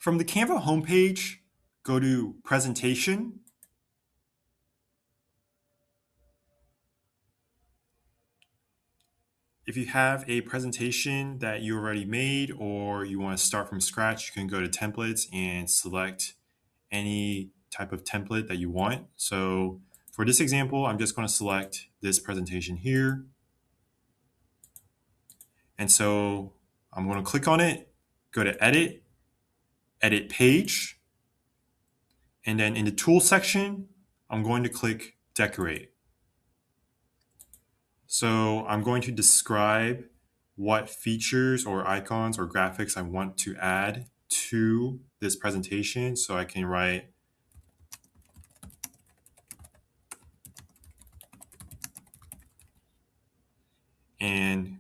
From the Canva homepage, go to Presentation. If you have a presentation that you already made or you want to start from scratch, you can go to Templates and select any type of template that you want. So for this example, I'm just going to select this presentation here. And so I'm going to click on it, go to Edit, Edit Page, and then in the Tools section, I'm going to click Decorate. So I'm going to describe what features or icons or graphics I want to add to this presentation. So I can write and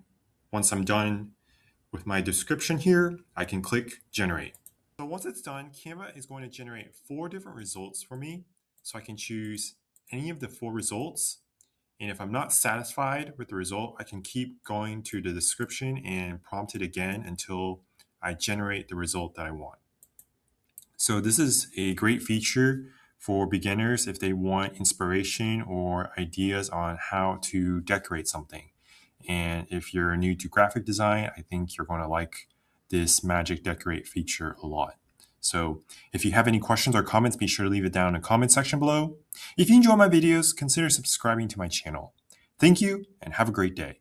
once I'm done with my description here, I can click Generate. So once it's done, Canva is going to generate 4 different results for me. So I can choose any of the 4 results. And if I'm not satisfied with the result, I can keep going to the description and prompt it again until I generate the result that I want. So this is a great feature for beginners if they want inspiration or ideas on how to decorate something. And if you're new to graphic design, I think you're going to like this Magic Decorate feature a lot. So if you have any questions or comments, be sure to leave it down in the comment section below. If you enjoy my videos, consider subscribing to my channel. Thank you and have a great day.